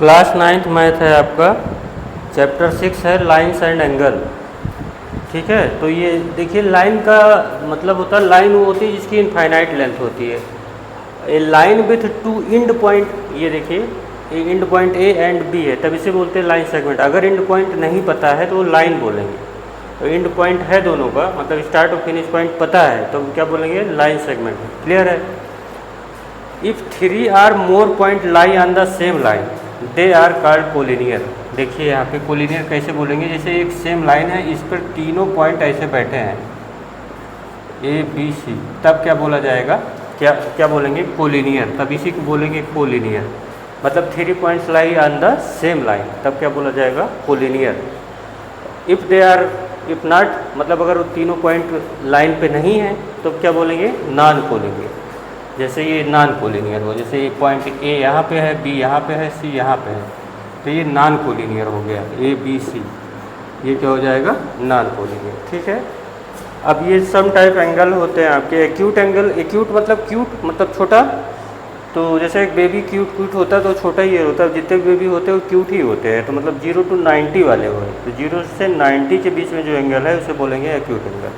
Class 9th math है आपका, chapter 6 है लाइन्स एंड एंगल। ठीक है, तो ये देखिए लाइन का मतलब होता है, लाइन वो होती है जिसकी इनफाइनाइट लेंथ होती है। A line with two end point, ये देखिए a end point A and B है, तब इसे बोलते हैं लाइन सेगमेंट। अगर इंड पॉइंट नहीं पता है तो वो लाइन बोलेंगे, तो इंड पॉइंट है दोनों का, मतलब स्टार्ट और फिनिश पॉइंट पता है तो क्या बोलेंगे, लाइन सेगमेंट। क्लियर है। If 3 or more point lie on the same line they are called collinear. देखिए यहाँ पे कोलिनियर कैसे बोलेंगे, जैसे एक सेम लाइन है, इस पर तीनों पॉइंट ऐसे बैठे हैं ए बी सी, तब क्या बोला जाएगा, क्या क्या बोलेंगे, कोलिनियर। तब इसी को बोलेंगे कोलिनियर, मतलब 3 points lie on the same line, तब क्या बोला जाएगा, collinear. If they are, if not, मतलब अगर वो तीनों पॉइंट लाइन पे नहीं है तो क्या बोलेंगे, नॉन कोलिनियर। जैसे ये नॉन कोलिनियर हो, जैसे ये पॉइंट ए यहाँ पे है, बी यहाँ पे है, सी यहाँ पे है, तो ये नॉन कोलिनियर हो गया, ए बी सी, ये क्या हो जाएगा, नॉन कोलिनियर। ठीक है। अब ये सम टाइप एंगल होते हैं आपके। एक्यूट एंगल, एक्यूट मतलब क्यूट मतलब छोटा, तो जैसे एक बेबी क्यूट होता है तो छोटा ही होता है, जितने बेबी होते हैं वो क्यूट ही होते हैं, तो मतलब 0 to 90 वाले हुए, तो 0 से 90 के बीच में जो एंगल है उसे बोलेंगे एक्यूट एंगल।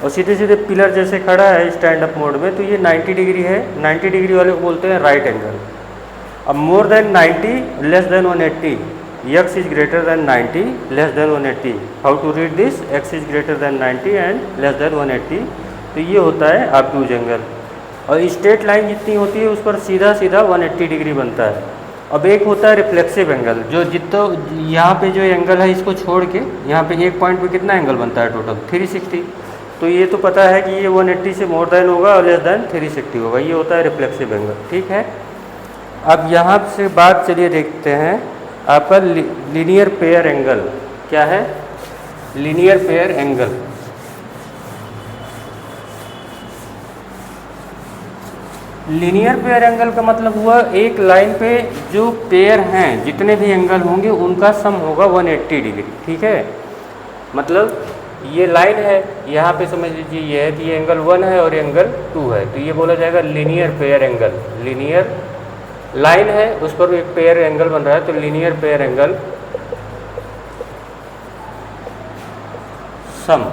और सीधे सीधे पिलर जैसे खड़ा है स्टैंड अप मोड में, तो ये 90 डिग्री है, 90 डिग्री वाले को बोलते हैं राइट एंगल। अब more than 90 less than 180, x is greater than 90 less than 180, how to read this, x is greater than 90 and less than 180, तो ये होता है ऑब्टूज एंगल। और स्ट्रेट लाइन जितनी होती है उस पर सीधा सीधा 180 डिग्री बनता है। अब एक होता है रिफ्लेक्सिव एंगल, जो जितना यहाँ पे जो एंगल है इसको छोड़ के यहाँ पे एक पॉइंट पे कितना एंगल बनता है टोटल, 360, तो ये तो पता है कि ये 180 से मोर देन होगा और लेस देन 360 होगा, ये होता है रिफ्लेक्सिव एंगल। ठीक है। अब यहाँ से बात चलिए देखते हैं आपका लीनियर पेयर एंगल क्या है, linear pair angle. Linear pair angle का मतलब हुआ एक लाइन पे जो पेयर हैं जितने भी एंगल होंगे उनका सम होगा 180 डिग्री। ठीक है, मतलब ये लाइन है, यहाँ पे समझ लीजिए ये है कि ये एंगल 1 है और एंगल 2 है, तो ये बोला जाएगा linear pair angle. Linear line है उस पर एक पेयर एंगल बन रहा है, तो linear pair angle sum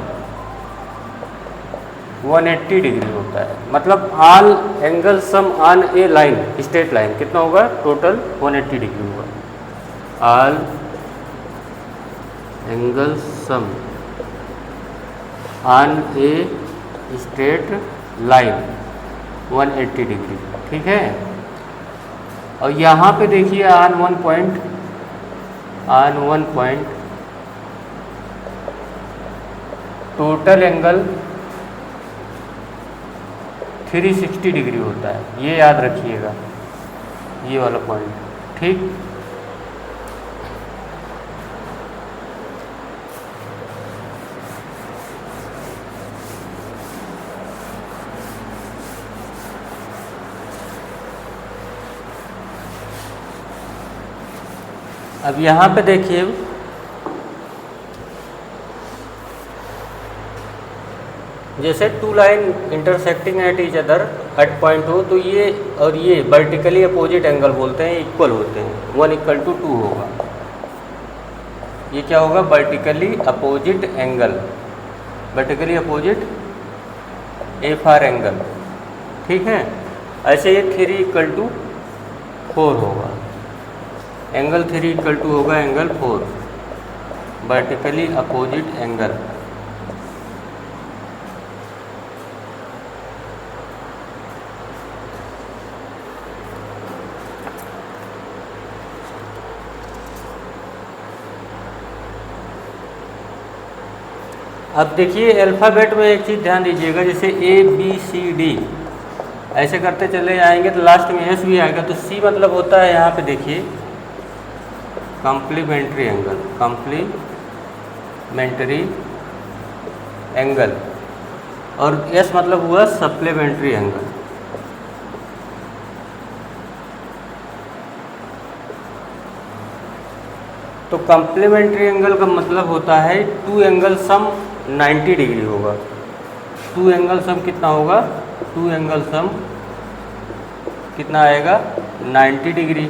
180 degree होता है, मतलब all angle sum on A line, straight line कितना होगा, टोटल 180 डिग्री होगा। All angle sum on a straight line 180 degree. ठीक है। और यहाँ पे देखिए on one point total angle 360 degree होता है, ये याद रखिएगा, ये वाला पॉइंट। ठीक। अब यहाँ पे देखिए जैसे two line intersecting at each other at point हो, तो ये और ये वर्टिकली अपोजिट एंगल बोलते हैं, इक्वल होते हैं, 1=2 होगा। ये क्या होगा, vertically opposite angle, vertically opposite FR angle. ठीक है। ऐसे ये 3=4 होगा, एंगल 3=2 होगा एंगल 4, वर्टिकली अपोजिट एंगल। अब देखिए अल्फ़ाबेट में एक चीज़ ध्यान दीजिएगा, जैसे ABCD ऐसे करते चले जाएंगे तो लास्ट में S भी आएगा, तो C मतलब होता है यहाँ पे देखिए कॉम्प्लीमेंट्री एंगल, कॉम्प्लीमेंट्री एंगल, और S मतलब हुआ सप्लीमेंट्री एंगल। तो कॉम्प्लीमेंट्री एंगल का मतलब होता है टू एंगल सम 90 डिग्री होगा। टू एंगल सम कितना होगा, टू एंगल सम कितना आएगा 90 डिग्री।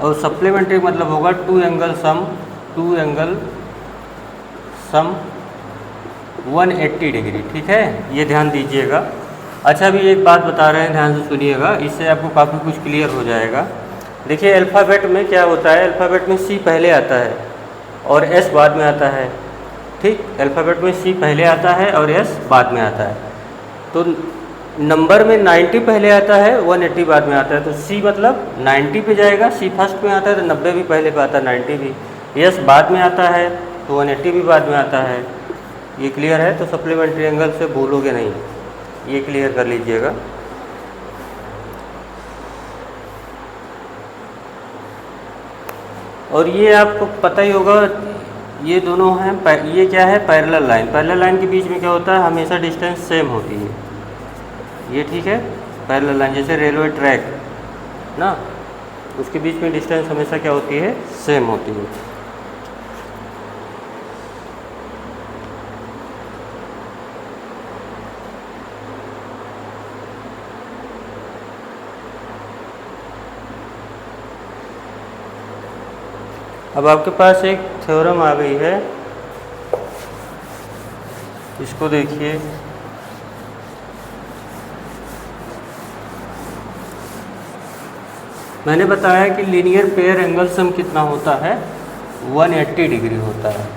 और सप्लीमेंट्री मतलब होगा टू एंगल सम 180 डिग्री। ठीक है, ये ध्यान दीजिएगा। अच्छा, अभी एक बात बता रहे हैं, ध्यान से सुनिएगा, इससे आपको काफ़ी कुछ क्लियर हो जाएगा। देखिए अल्फ़ाबेट में क्या होता है, अल्फ़ाबेट में सी पहले आता है और एस बाद में आता है। ठीक, अल्फ़ाबेट में सी पहले आता है और एस बाद में आता है। तो नंबर में 90 पहले आता है, 180 बाद में आता है। तो सी मतलब 90 पे जाएगा, सी फर्स्ट में आता है तो 90 भी पहले पे आता है, 90 भी। एस बाद में आता है तो 180 भी बाद में आता है। ये क्लियर है? तो सप्लीमेंट्री एंगल से भूलोगे नहीं, ये क्लियर कर लीजिएगा। और ये आपको पता ही होगा, ये दोनों हैं, ये क्या है, पैरेलल लाइन। पैरेलल लाइन के बीच में क्या होता है, हमेशा डिस्टेंस सेम होती है ये। ठीक है, पैरेलल लाइन जैसे रेलवे ट्रैक ना, उसके बीच में डिस्टेंस हमेशा क्या होती है, सेम होती है। अब आपके पास एक थ्योरम आ गई है, इसको देखिए। मैंने बताया कि लीनियर पेयर एंगल सम कितना होता है, 180 डिग्री होता है।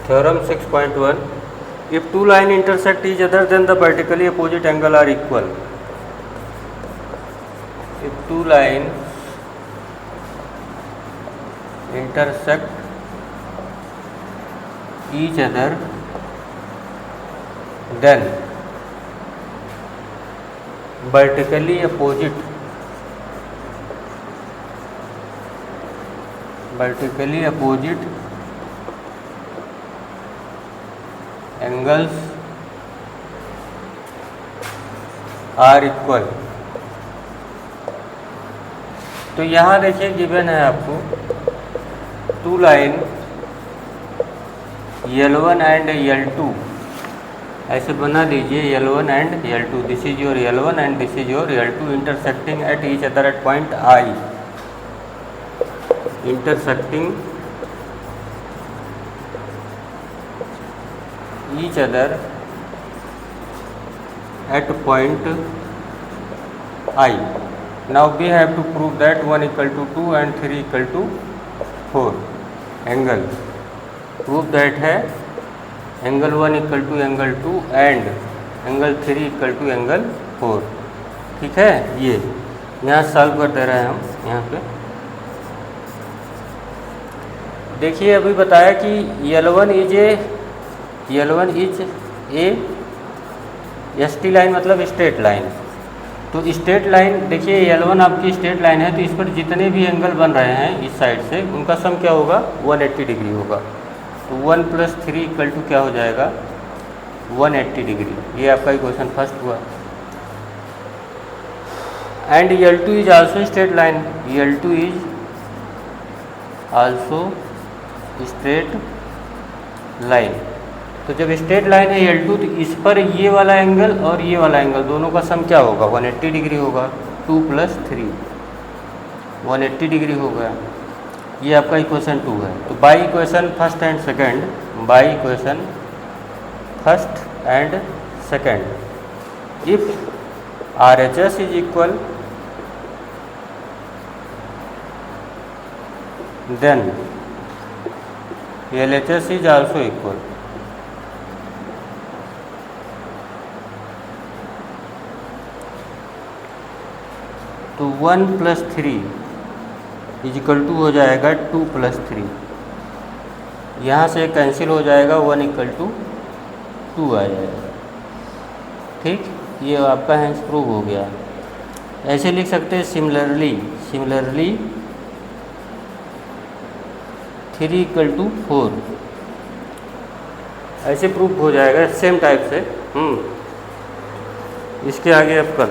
Theorem 6.1, if two lines intersect each other then the vertically opposite angle are equal. If two lines intersect each other then vertically opposite angles are equal। तो यहाँ देखिए given है आपको to line L1 and L2, ऐसे बना लीजिए L1 and L2, this is your L1 and this is your L2 intersecting at each other at point I, intersecting each other at point I. Now we have to prove that 1 equal to 2 and 3 equal to 4 angle. Prove that है angle 1 equal to angle 2 and angle 3 equal to angle 4। ठीक है, ये यहाँ solve कर दे रहे हैं हम। यहाँ पे देखिए अभी बताया कि L1 is a ST line मतलब स्ट्रेट लाइन। तो स्ट्रेट लाइन देखिए L1 आपकी स्ट्रेट लाइन है, तो इस पर जितने भी एंगल बन रहे हैं इस साइड से उनका सम क्या होगा, 180 डिग्री होगा। तो 1 + 3 इक्वल टू क्या हो जाएगा, 180 डिग्री। ये आपका इक्वेशन फर्स्ट हुआ। And L2 is also straight line, L2 is also straight line. तो जब स्ट्रेट लाइन है L2 तो इस पर ये वाला एंगल और ये वाला एंगल दोनों का सम क्या होगा, 180 डिग्री होगा। 2 + 3 180 डिग्री हो गया। ये आपका इक्वेशन 2 है। तो by equation first and second, if RHS is equal then LHS is also equal. तो 1 + 3 इज इक्वल टू हो जाएगा 2 + 3। यहाँ से कैंसिल हो जाएगा, 1 = 2 आ जाएगा। ठीक, ये आपका हैंस प्रूव हो गया। ऐसे लिख सकते हैं सिमिलरली 3 = 4, ऐसे प्रूफ हो जाएगा सेम टाइप से। इसके आगे अब कर